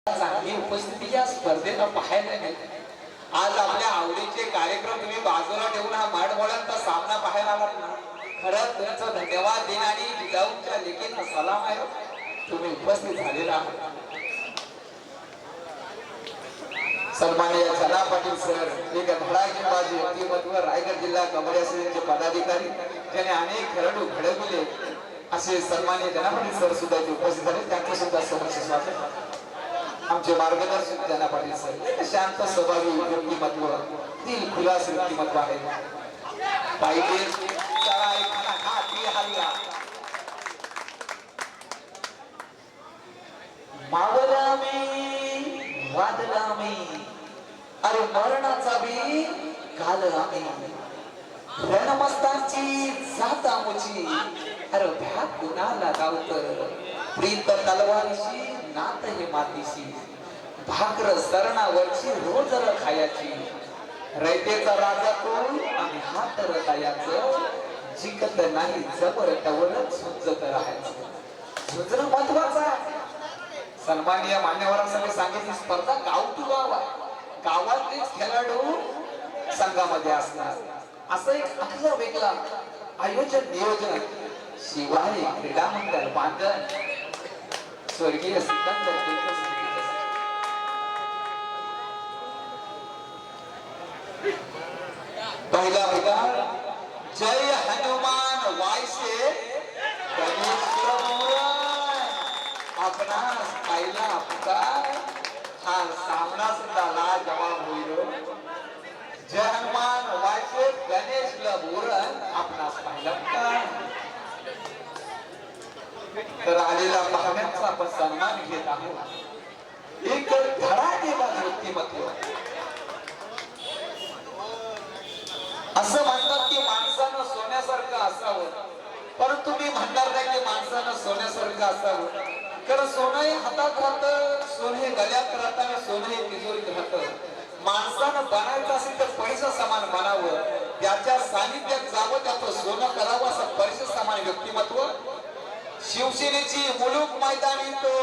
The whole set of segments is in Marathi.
चांगली उपस्थिती या स्पर्धेला पाहायला मिळते। आज आपल्या आवडीचे कार्यक्रम तुम्ही बाजूला ठेवून हा मराठमोळ्यांचा सामना पाहायला आलात ना, खरंच तुमचं धन्यवाद देणारी जिजाऊच्या लेखीचा सलाम आहे। तुम्ही उपस्थित झालेला आहात। सन्माननीय जना पाटील सर, एक धडाकेबाज व्यक्तिमत्व, रायगड जिल्हा कबड्डी असोसिएशनचे पदाधिकारी, ज्याने अनेक खेळाडू घडविले, असे सन्माननीय जना पाटील सर सुद्धा इथे उपस्थित झाले। त्यांचं सुद्धा सहर्ष स्वागत। आमचे मार्गदर्शक जना पाटील सर, शांत स्वभावी व्यक्तिमत्व, दिल खुलास व्यक्तिमत्व आहे। पाहिजे चला एखादा हाती हल्ला मावला मी वादला मी, अरे मरणाचा बी काल आम्ही, रणमस्तांची जात आमुची, अरे भ्या कुणाला गावत, प्रीत तलवारीशी नात हे मातीशी, भाकर सरणावरची रोज खायाची, रयतेचा राजा कोण आणि हात रतायाचं, जिंकत नाही जबर तवर झुंजत राहायचं। झुंजणं महत्वाचं। सन्माननीय मान्यवरांसाठी सांगितली स्पर्धा गाव टू गाव आहे। गावातलेच खेळाडू संघामध्ये असणार, असं एक आपलं वेगळा आयोजन नियोजन, शिवाय क्रीडा मंडळ बांधण, स्वर्गीय सिकंदर पहिला विभाग जय हनुमान वायसे गणेश आपणास पहिला पुकार, हा सामना सुद्धा लाजवाब होईल। जय हनुमान वायसे गणेश बोरण आपणास पहिला पुकार। तर आलेला पाहुण्यांचा आपण सन्मान घेत आहोत। एक धडाकेबाज व्यक्तिमत्व। असं म्हणतात की माणसानं सोन्यासारखं असावं, परंतु मी म्हणणार नाही की माणसानं सोन्यासारखं असावं, कारण सोनं हे हातात राहतं, सोनं हे गळ्यात राहतं आणि सोनं हे तिजोरीत राहतं। माणसानं बनायचं असेल तर पैसा समान बनावं, त्याच्या सानिध्यात जावं, त्याचं सोनं करावं, असं पैसा समान व्यक्तिमत्व। शिवसेनेची मुलूक मैदानी तो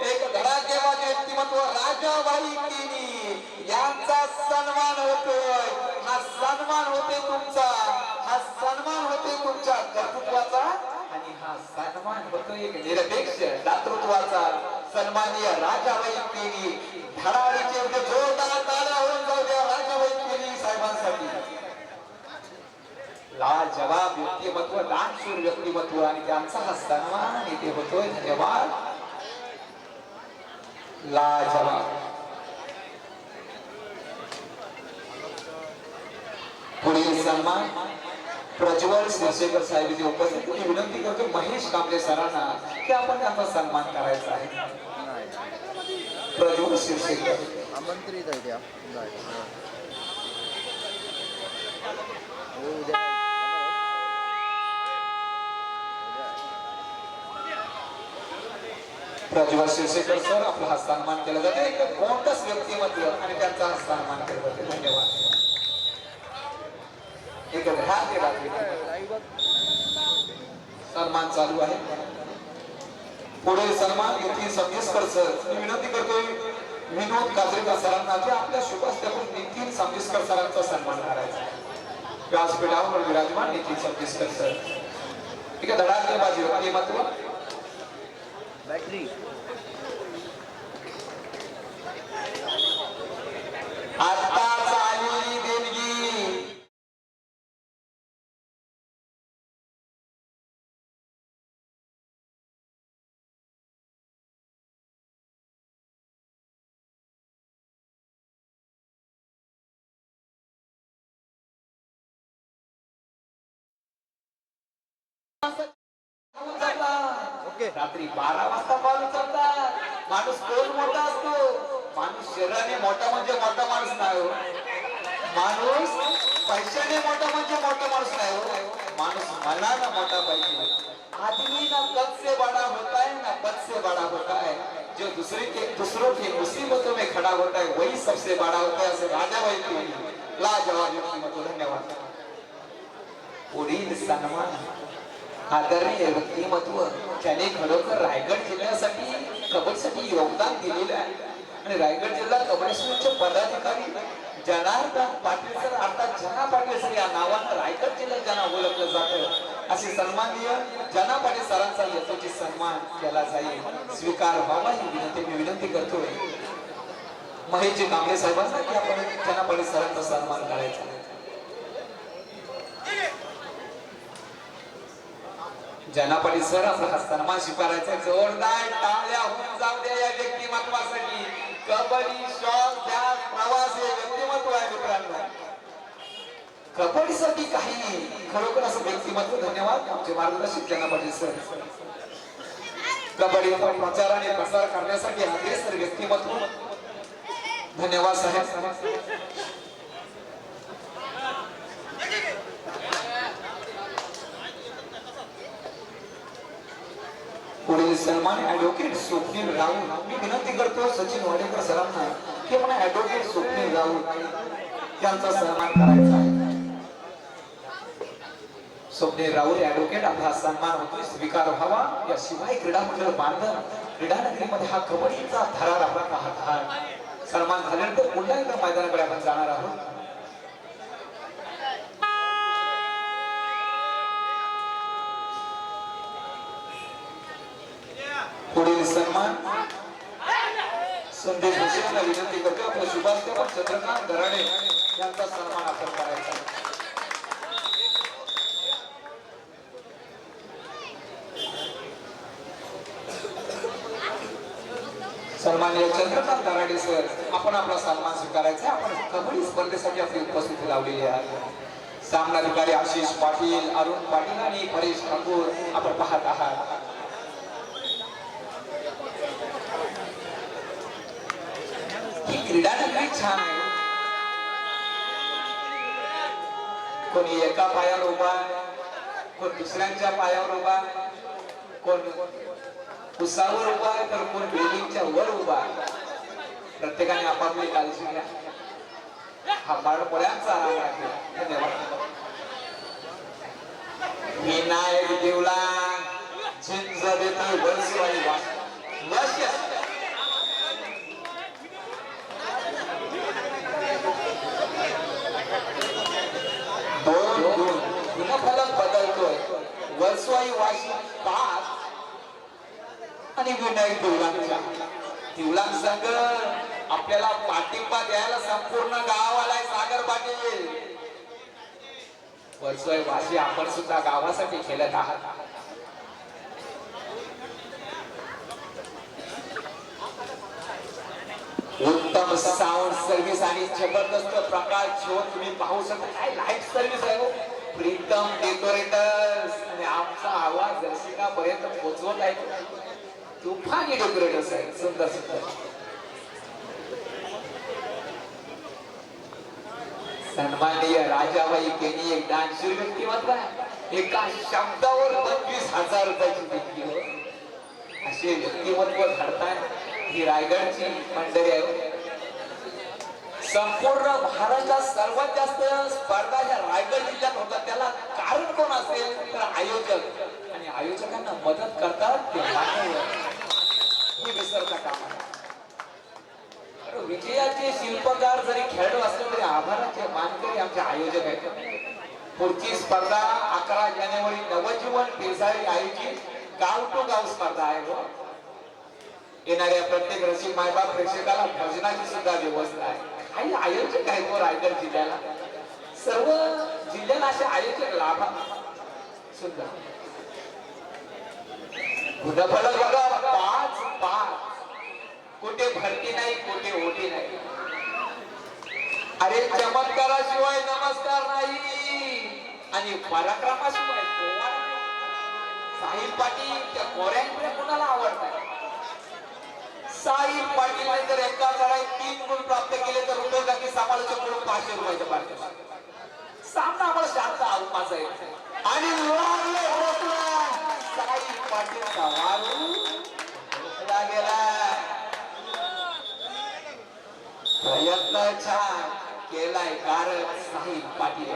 एक धडाकेबाज व्यक्तिमत्व राजाबाई किनी यांचा सन्मान होतोय। हा सन्मान होते तुमचा, हा सन्मान होते तुमच्या कर्तृत्वाचा, आणि हा सन्मान होतो एक निरपेक्ष दातृत्वाचा। सन्माननीय राजाबाई किनी, धडाडीचे जोरदार ताल्या होऊन जाऊ द्या राजाबाई किनी साहेबांसाठी। लाजवाब व्यक्तिमत्व, दानशूर व्यक्तिमत्व, आणि त्यांचा हा सन्मान इथे होतोय। धन्यवाद। लाजवाब। पुढील सन्मान प्रज्वल शिरसेकर साहेब इथे उपस्थित। मी विनंती करतो महेश कांबळे सरांना की आपण त्यांचा सन्मान करायचा आहे। प्रज्वल शिरसेकर आमंत्रित आहे त्या प्रज्वल शिरसेकर सर, आपला हा सन्मान केला जातो। एक कोणताच व्यक्तिमत्व आणि त्यांचा हा सन्मान केला जातो। धन्यवाद। एक सन्मान चालू आहे। पुढे सन्मान नितीन समजेस्कर सर, मी विनंती करतोय विनोद काजरेकर सरांना की आपल्या शुभस्थापक नितीन समजेस्कर सरांचा सन्मान करायचा। व्यासपीठावर विराजमान नितीन समजेस्कर सर, एक धडाकेबाज व्यक्तिमत्व। बॅटरी आत्ताच आलेली देणगी। रात्री 12 वाजता कॉल उचलतात। माणूस कोण मोठा असतो? माणूस शरीराने मोठा म्हणजे मोठा माणूस नाही हो, माणूस पैशाने मोठा म्हणजे मोठा माणूस नाही हो, माणूस मनानं मोठा पाहिजे। आदमी ना कद से बड़ा होता है ना पद से बड़ा होता है, जो दूसरों की मुसीबतों में खड़ा होता है वही सबसे बड़ा होता है, असे राजाबाई की लाजवाब व्यक्तिमत्व। धन्यवाद। पुढील सन्मान आदरणीय व्यक्तिमत्व त्याने खरोखर रायगड जिल्ह्यासाठी कबड्डीसाठी योगदान दिलेलं आहे आणि रायगड जिल्हा कबड्डी संघाचे पदाधिकारी जनार्दन पाटील सर अर्थात जना पाटील सर या नावानं रायगड जिल्ह्यात ज्यांना ओळखलं जातं असे सन्माननीय जना पाटील सरांचा यथोचित सन्मान केला जाईल, स्वीकार व्हावा ही विनंती मी विनंती करतोय महेशजी कांबळे साहेबांना की आपण जना पाटील सरांचा सन्मान करायचा। जना पाटील सर आपला हा सन्मान स्वीकारायचा, जोरदार टाळ्या होऊन जाऊ द्या या व्यक्तिमत्वासाठी। कबड्डी शॉक द्या प्रवास हे व्यक्तिमत्व आहे मित्रांनो, कबड्डीसाठी काही खरोखर असं व्यक्तिमत्व। धन्यवाद आमचे मार्गदर्शक जना पाटील सर, कबड्डी प्रचार आणि प्रसार करण्यासाठी अग्रेसर व्यक्तिमत्व। धन्यवाद साहेब। पुढील सन्मान ऍडव्होकेट स्वप्नील राऊत, मी विनंती करतो सचिन वाडेकर सरांना की मला ऍडव्होकेट स्वप्नील राऊत यांचा सन्मान करायचा आहे। स्वप्नील राऊत ऍडव्होकेट आपला सन्मान होतोय, स्वीकार व्हावा। याशिवाय क्रीडा मंडळ बांधण क्रीडानगरीमध्ये हा कबड्डीचा थरार आपला पाहत आहात। सन्मान झाल्यानंतर पुन्हा एकदा मैदानाकडे आपण जाणार आहोत। पुढील सन्मान संदेश भूषणला विनंती करतो आपल्या शुभाध्यापक चंद्रकांत गराडे यांचा सन्मान आपण करायचा। सन्माननीय चंद्रकांत गराडे सर आपण आपला सन्मान स्वीकारायचा। आपण कबड्डी स्पर्धेसाठी आपली उपस्थिती लावलेली आहे। सामनाधिकारी आशिष पाटील, अरुण पाटील आणि परेश ठाकूर आपण पाहत आहात। क्रीडा नगरी छान आहे, कोणी एका पायावर उभा आहे, कोण दुसऱ्यांच्या पायावर उभा आहे, कोण उसावर उभा आहे तर कोण बिल्डिंगच्या वर उभा आहे। प्रत्येकाने आपापली काळजी घ्या, हा बाळपोळ्यांचा राग आहे। धन्यवाद। विनायक देवला झिंज देतोय वर्षवाई वर्ष फलक बदलतोय, वर्षवाई वाशी 5 आणि विनायक दिवलांग संघ आपल्याला पाठिंबा द्यायला संपूर्ण गाव आलाय। सागर पाटील, वर्षवाई वाशी आपण सुद्धा गावासाठी खेळत आहात। उत्तम साऊंड सर्व्हिस आणि जबरदस्त प्रकाश शो तुम्ही पाहू शकता, काय लाईट सर्व्हिस आहे हो। प्रीतम डेकोरेटर्स आणि आमचा आवाज दर्शकापर्यंत पोहोचवत आहे, तुफानी डेकोरेटर्स आहेत, सुंदर सुंदर। सन्माननीय राजाबाई केनी एक डान्सर व्यक्तिमत्व आहे, एका शब्दावर 25,000 रुपयाची देणगी हो। असे व्यक्तिमत्व घडताय ही रायगडची मंडळी आहे। संपूर्ण महाराष्ट्रात सर्वात जास्त स्पर्धा ह्या रायगड जिल्ह्यात होतात, त्याला कारण कोण असेल तर आयोजक, आणि आयोजकांना मदत करतात ते हे विसरता कामा नये। विजयाचे शिल्पकार जरी खेळाडू असले तरी आभाराचे मानकरी आमचे आयोजक आहेत। पुढची स्पर्धा 11 जानेवारी नवजीवन पेसाळी आयोजित गाव टू गाव स्पर्धा आहे। येणाऱ्या प्रत्येक रसिक मायबाप प्रेक्षकाला भोजनाची सुद्धा व्यवस्था आहे। काही आयोजक आहेत व रायगड जिल्ह्याला, सर्व जिल्ह्याला असे आयोजक लाभा। सुंदर गुणफलक बघा 5-5, कुठे भरती नाही कुठे ओटी नाही। अरे चमत्काराशिवाय नमस्कार नाही आणि पराक्रमाशिवाय पोवाडा नाही। साहिल पाटील त्या कोऱ्यांकडे कुणाला आवडतात? साहिल पाटील जर एका जरा 3 गुण प्राप्त केले तर रुपये समालोचक म्हणून 500 रुपयाचे पारितोषिक। सामना आम्हाला शांत अवकाश आहे आणि लागले रोखला साई पाटीलचा वारू रोखला गेला. प्रयत्न छान केलाय कारण साई पाटील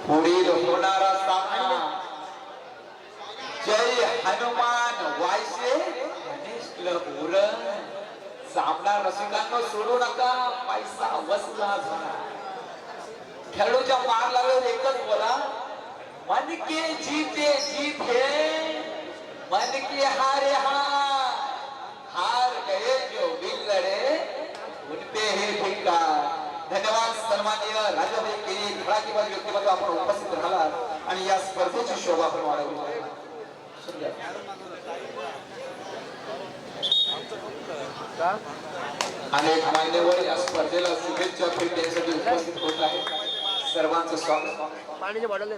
पुढील होणारा सामना जय हनुमान वायसे गणेश क्लब उरण. सामना रसिकांना सोडू नका, पैसा वसला झाला. खेळाडूच्या मार लागल्यावर एकच बोला, मन के जीते जीत है, मन के हारे हार. हार गए जो बिल लढे उनपे हे धिक्कार. धन्यवाद. सन्माननीय राजाभाई केरी धडाकेबाज व्यक्तिमत्व आपण उपस्थित राहिलात आणि या स्पर्धेची शोभा आपण वाढवली. अनेक मान्यवर या स्पर्धेला शुभेच्छा भेट देण्यासाठी उपस्थित होत आहे. सर्वांचं स्वागत.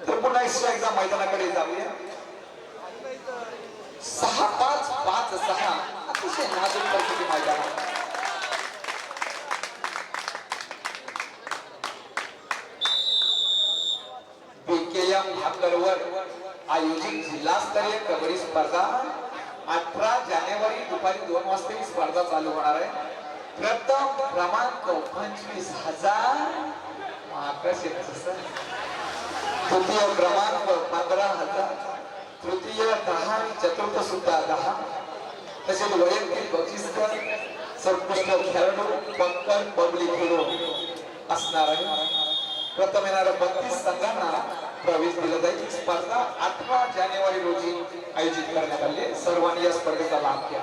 तर पुन्हा एकदा मैदानाकडे जाऊया. 6-5, 5-6 अतिशय नाजूक परिस्थिती मैदानात. भाकरवर आयोजित जिल्हास्तरीय कबड्डी स्पर्धा 18 जानेवारी दुपारी 2 वाजता ही स्पर्धा चालू होणार आहे. प्रथम क्रमांक 25,000 तृतीय क्रमांक 15,000 तृतीय 10 आणि चतुर्थ सुद्धा 10. तसेच वैयक्तिक बक्षीस सर्वोत्कृष्ट खेळाडू पंकज पब्लिक हिरो असणार आहे. प्रथम येणाऱ्या 32 संघांना प्रवेश दिला जाईल. स्पर्धा 18 जानेवारी रोजी आयोजित करण्यात आली. सर्वांनी या स्पर्धेचा लाभ घ्या.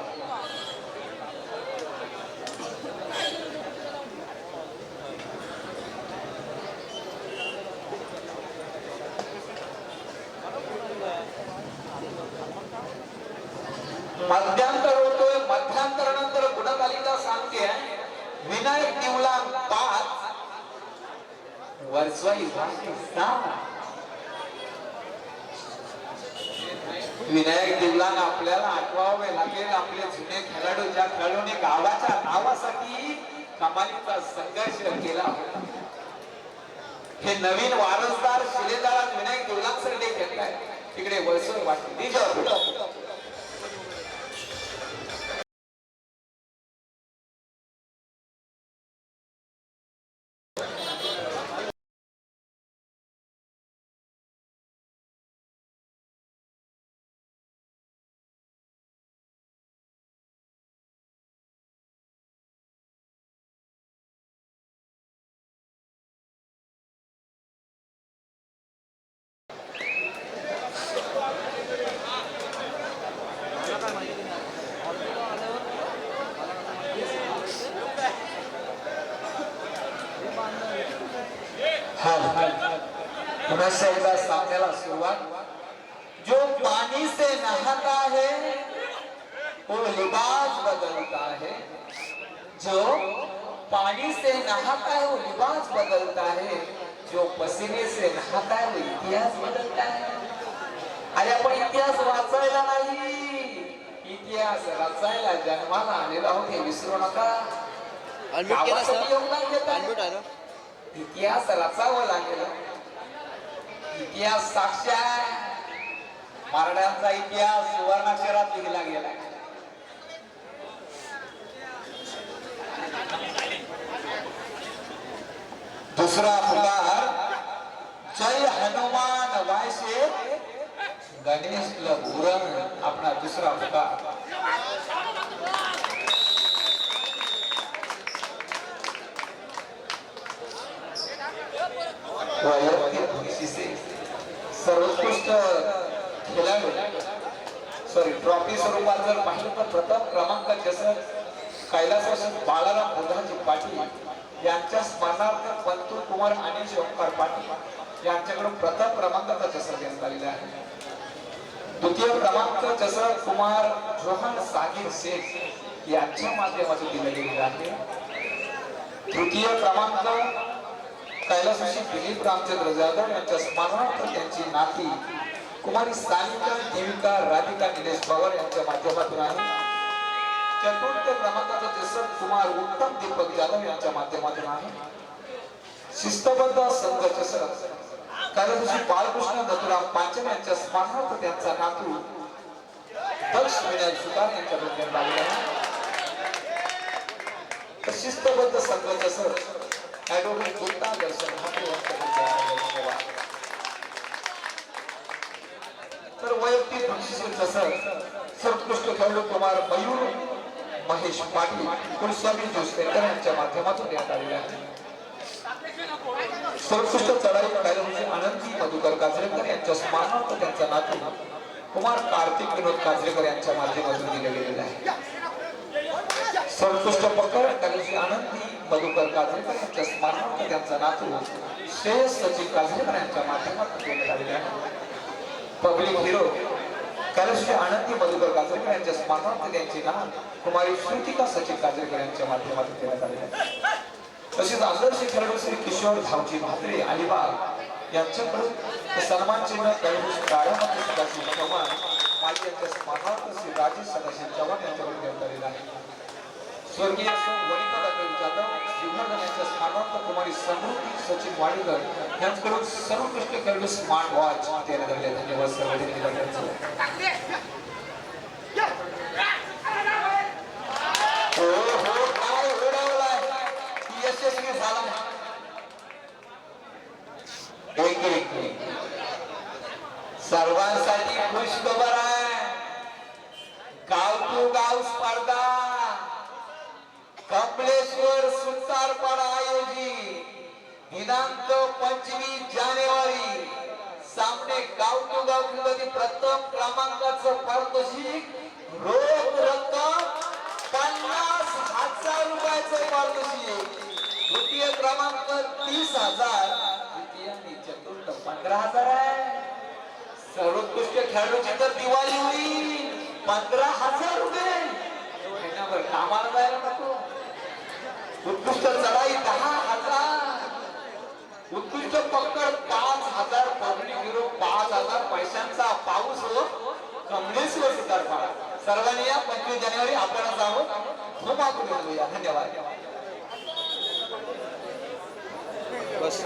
मध्यांतर होतोय. मध्यांतरानंतर गुणतालिका सांगते विनायक दिवला 5 वर्षवाई 6. विनायक दिवलांना आपल्याला आठवावे लागेल. आपले जुने खेळाडू ज्या खेळाडूने गावाच्या नावासाठी कमालीचा संघर्ष केला होता. हे नवीन वारसदार शिलेदार विनायक दिवलांसाठी घेतलाय. तिकडे वळसोर वाटते. सामन्याला सुरुवात. जो पानी से नहाता है वो लिबास बदलता है. जो पानी से नहाता है वो लिबास बदलता है. जो पसीने से नहाता है वो इतिहास बदलता है. अरे आपण इतिहास वाचायला नाही, इतिहास रचायला जन्माला आलेला आहोत हे विसरू नका. इतिहास रचावं लागेल. इतिहास साक्ष आहे. मराठ्यांचा इतिहास सुवर्णाक्षरात लिहिला गेला. दुसरा पुकार जय हनुमान वायसे गणेश क्लब उरण. आपला दुसरा पुकार. वैयक्तिक बक्षिसे सर्वोत्कृष्ट खेळाडू ट्रॉफी स्वरूपात जर पाहिलं तर प्रथम क्रमांकाचे कैलास बाळाराम बुधाजी पाटील यांच्या स्मरणार्थ पंतू कुमार आणि ओंकार पाटील यांच्याकडून प्रथम क्रमांकाचा चषक देण्यात आलेला आहे. द्वितीय क्रमांक चषक कुमार जोहान सागिर शेख यांच्या माध्यमातून दिला गेलेला आहे. तृतीय क्रमांक कैलासवासी दिलीप रामचंद्र जाधव यांच्या स्मरणार्थ त्यांची नाती कुमारी सानिका देविका राधिका निलेश पवार यांच्या माध्यमातून आहे. चतुर्थ क्रमांकाचा केसर कुमार उत्तम दीपक जाधव यांच्या माध्यमातून आहे. शिस्तबद्ध संघ केसर कार्यदर्शी बाळकृष्ण दत्तराम पाचन यांच्या स्मरणार्थ त्यांचा नातू दक्ष विनायक सुतार यांच्या डोक्यात आलेला आहे. शिस्तबद्ध संघ केसर ॲडव्होकेट गुप्ता दर्शन ठाकरे यांच्या डोक्यात आलेला आहे. तर वैयक्तिक बक्षीस केसर सर्वोत्कृष्ट खेळाडू कुमार मयूर महेश पाटील कुलस्वामी जोसेकर यांच्या माध्यमातून देण्यात आलेले आहे. सर्वोत्कृष्ट चढाई कार्यदर्शी आनंदी मधुकर काजरेकर यांच्या स्मरणार्थ त्यांचा नातू कुमार कार्तिक विनोद काजरेकर यांच्या माध्यमातून दिले गेलेले आहे. सर्वोत्कृष्ट पकड कार्यदर्शी आनंदी मधुकर काजरेकर यांच्या स्मरणार्थ त्यांचा नातू श्रेयस सचिन काजरेकर यांच्या माध्यमातून देण्यात आलेले आहे. पब्लिक हिरो कार्यदर्शी आनंदी मधुकर काजरेकर यांच्या स्मरणार्थ त्यांची नाव कुमारी श्रुतिका सचिन काजरेकर यांच्या माध्यमातून देण्यात आलेले आहे. तसेच आदर्श खेळाडू श्री किशोर धावजी भात्रे अलिबाग यांच्याकडून सन्मान चिन्ह कार्यदर्शी काळामध्ये सदाशिव चव्हाण माजी यांच्या स्मरणार्थ श्री राजेश सदाशिव चव्हाण यांच्याकडून देण्यात आलेला आहे. स्वर्गीय वनिता जाधव श्रीवर्धन यांच्या स्मरणार्थ कुमारी समृद्धी सचिन वाडेकर यांच्याकडून सर्वोत्कृष्ट खेळाडू स्मार्ट वॉच देण्यात आले. धन्यवाद सर्व. यशस्वी झाला. सर्वांसाठी खुश खबर आहे. गाव टू गाव स्पर्धा कमलेश्वर सुतारपाडा आयोजित दिनांक 25 जानेवारी सामने गाव टू गाव मध्ये प्रथम क्रमांकाचं पारितोषिक रोख रक्कम 50,000 रुपयाचं पारितोषिक. द्वितीय क्रमांक 30,000, तृतीय आणि चतुर्थ 15,000 आहे. सर्वोत्कृष्ट खेळाडूची तर दिवाळी होईल 15,000 रुपये. महिनाभर कामाला जायला नको. उत्कृष्ट चढाई 10,000, उत्कृष्ट पकड 5,000, पब्लिक हिरो 5,000 पैशांचा पाऊस हो कमलेश्वर सुतारपाडा. सर्वांनी या 25 जानेवारी आपण आहोत धुमाकूळ घेऊया. धन्यवाद. बस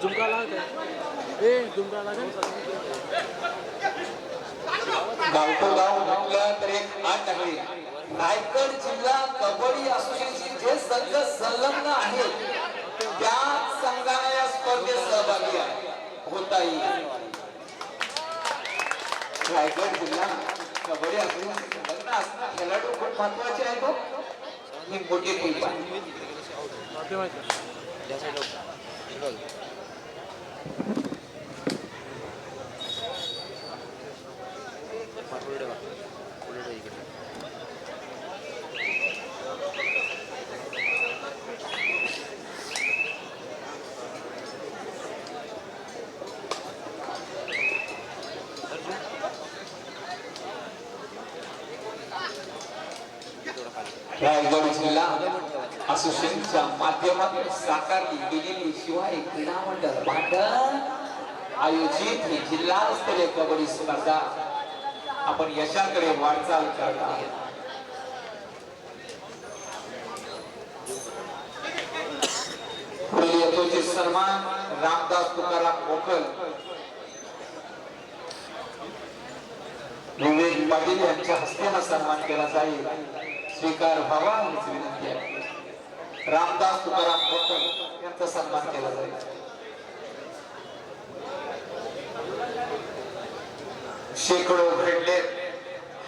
झुमका झुमका गाव म्हटलं तर एक आठ आहे. रायगड जिल्हा कबड्डी असोसिएशन जे संघ संलग्न आहेत त्या संघाने या स्पर्धेत सहभागी होता येईल. रायगड जिल्हा कबड्डी असोसिएशन संलग्न असणारे खेळाडू खूप महत्वाचे आहेत. ही मोठी टीम आहे. रायगड जिल्हा असोसिएशनच्या माध्यमातून साकारली गेलेली शिवाय क्रीडा मंडळ भांडण आयोजित ही जिल्हास्तरीय कबड्डी स्पर्धा आपण यशाकडे वाटचाल करत आहोत. पुढील यथोचित सन्मान रामदास तुकाराम मोकल विवेक पाटील यांच्या हस्ते हा सन्मान केला जाईल. स्वीकार व्हावा हीच विनंती आहे. रामदास तुकाराम मोकल यांचा सन्मान केला जाईल. शेकडो घडले,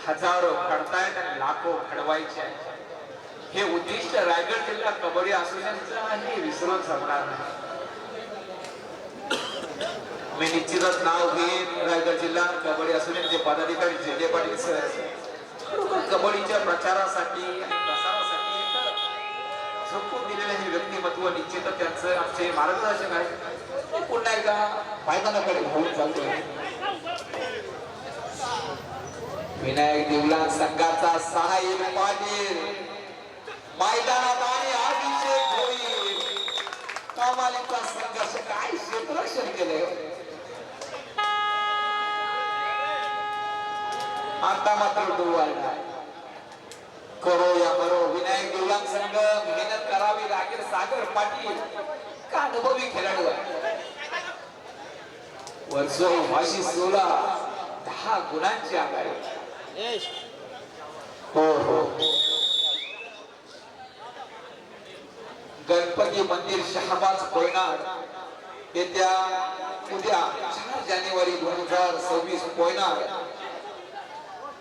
हजारो घडतायत आणि लाखो घडवायचे आहेत. हे उद्दिष्ट रायगड जिल्हा कबड्डी असोसिएशनचं आहे, विसरून जमणार नाही. मी निश्चितच नाव घेईन रायगड जिल्हा कबड्डी असोसिएशनचे पदाधिकारी जे पाटील सर कबड्डीच्या प्रचारासाठी आणि प्रसारासाठी झोकून दिलेले हे व्यक्तिमत्व निश्चितच त्यांचं आमचे मार्गदर्शक आहे. पुन्हा एकदा मैदानाकडे घेऊन जातोय. विनायक देवला संघाचा सहाय्यक पाटील मैदानात आणि अभिषेक होईल. कमालीचा संघर्ष काय क्षेत्ररक्षण केलंय. आता मात्र डोळा करो या मरो विनायक देवलांग संघ मेहनत करावी लागेल. सागर पाटील का अनुभवी खेळाडू आहे. वर्ष वाशी 16 10 गुणांची आघाडी. हो हो गणपती मंदिर शहाबाज कोयनाड येत्या उद्या 4 जानेवारी 2026 कोयनाड.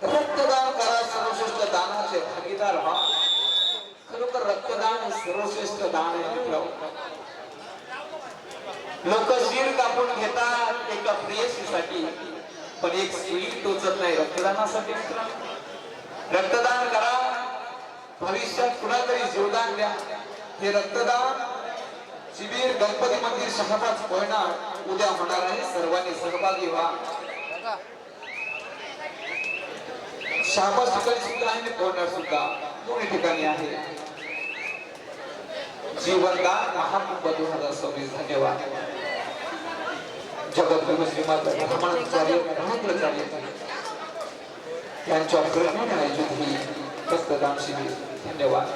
रक्तदान करा, सर्वश्रेष्ठ दानाचे भागीदार व्हा. खरोखर रक्तदान सर्वश्रेष्ठ दान आहे मित्र. लोक शिर कापून घेतात एका प्रेयसीसाठी, पण एक सुई टोचत नाही रक्तदानासाठी मित्र. रक्तदान करा, भविष्यात कुणातरी जीवदान द्या. हे रक्तदान शिबिर गणपती मंदिर शहाबाज कोयनाड उद्या होणार आहे. सर्वांनी सहभागी व्हा. शहाबाज ठिकाणी सुद्धा आहे, कोयनाड सुद्धा दोन्ही ठिकाणी आहे. जीवनदान महाकुंभ 2026. धन्यवाद. जगद्गुरु श्रीमंत ब्रह्माचार्य ब्रह्मचार्य यांच्या प्रेरणेने आयोजित ही रक्तदान शिबिर. धन्यवाद.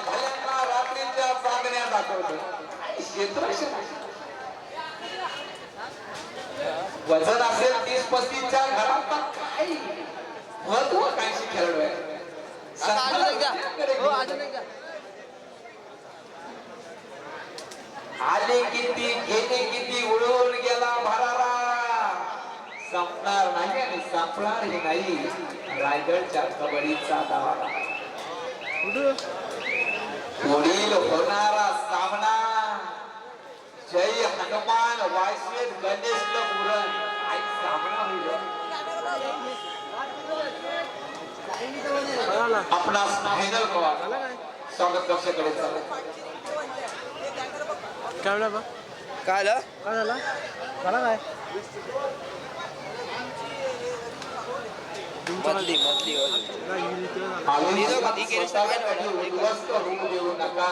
भल्यांना रात्रीच्या चांदण्या दाखवतो. वजन असेल 30-35च्या घरात काय महत्व कायशी खेळाडू आहे. आले किती गेले किती उडवून गेला भरारा. संपणार नाही आणि संपणारही नाही रायगडच्या कबड्डीचा दावा. पुढील होणारा सामना जय हनुमान वायसेत गणेश पुरण आई सामना होईल. आपणास फायनल स्वागत कक्षाकडे चालू. काय झालं काय झालं? काय झालं मला काय मधली उद्ध्वस्त होऊ देऊ नका.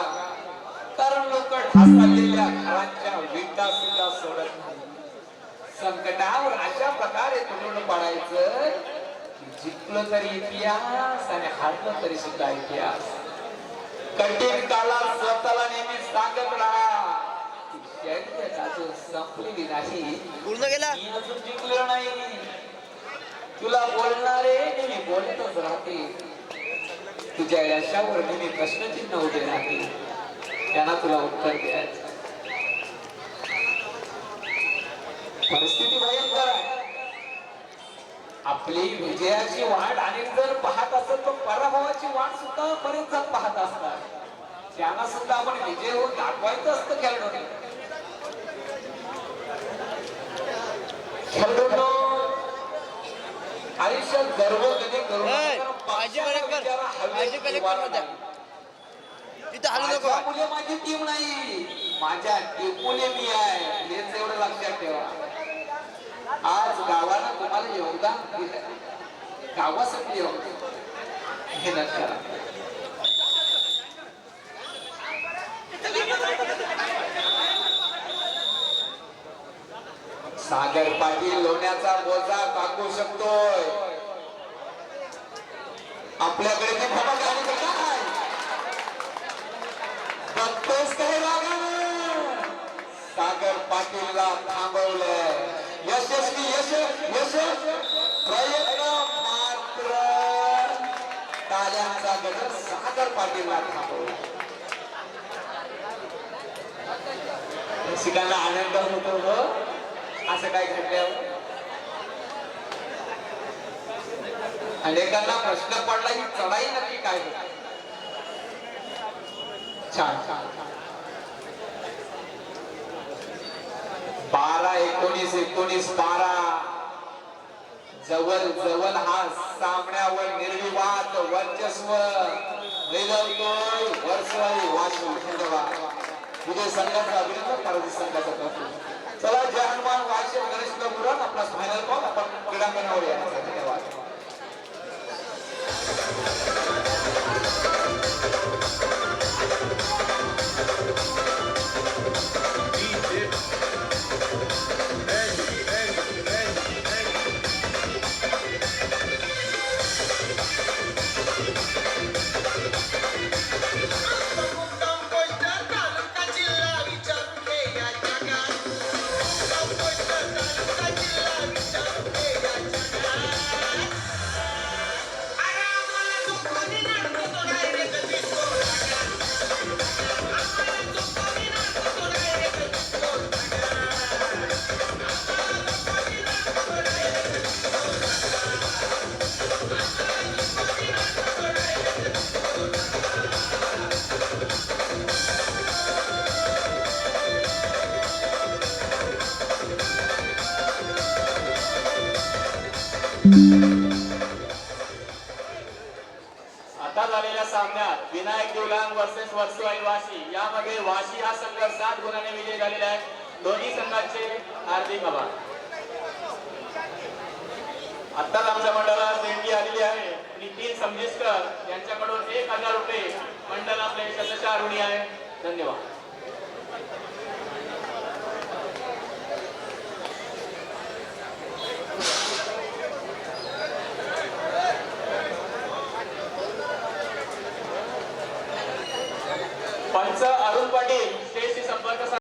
कारण लोक ढासळलेल्या घरांच्या विटा सुद्धा सोडत नाही. संकटावर अशा प्रकारे तुटून पडायचं की जिंकलं तरी इतिहास आणि हारलं तरी सुद्धा इतिहास. कठीण काळात स्वतःला नेहमी सांगत राहा की शर्यत अजून संपलेली नाही, पूर्ण गेला. मी अजून जिंकलो नाही. तुला बोलणारे नेहमी बोलतच राहते. तुझ्या यशावर नेहमी प्रश्नचिन्ह उभे राहते. त्यांना तुला उत्तर द्यायचं. परिस्थिती भयंकर आहे. आपली विजयाची वाट अनेक जर पाहत असेल तर पराभवाची वाट सुद्धा बरेच जण पाहत असतात. त्यांना सुद्धा आपण विजय होऊन दाखवायचं असतं खेळाडूने. खेळाडूंनो आयुष्यात गर्व कधी करू मुले माझी टीम नाही, माझ्या टीममुळे मी आहे हेच एवढं लक्षात ठेवा. आज गावानं तुम्हाला योगदान दिलं, गावासाठी मेहनत करा. सागर पाटील लोण्याचा बोजा टाकू शकतोय. आपल्याकडे ती फबक गाडी काय बघतोस काय रागानं. सागर पाटीलला थांबवलंय. यशस्वी यश प्रयत्न मात्र टाळ्यांचा गजर. सागर पाटीलला थांबवला. रसिकांना आनंद होतो व असं काय घडल्यावर. अनेकांना प्रश्न पडला ही चढाई नक्की काय होती. छान 12-19-19-12 जवळ जवळ हा सामन्यावर निर्विवाद वर्चस्व मिळवतोय वर्षवारी वासू. धन्यवाद. विजय संघाचा अभिनंदन, पराजित संघाचा कौतुक. चला जय हनुमान वाशी गणेश पुरण आपला फायनल कॉल आपण क्रीडांगणावर या. धन्यवाद. आता झालेल्या सामन्यात विनायक देवलांग वर्सेस वर्सुआई वाशी यामध्ये वाशी हा संघ 7 गुणांनी विजयी झालेला आहे. दोन्ही संघांचे हार्दिक आभार. आत्ताच आमच्या मंडळाला देणगी आलेली आहे. नितीन समजिस्कर यांच्याकडून 1000 रुपये मंडळ आपले शतशः ऋणी आहे. धन्यवाद.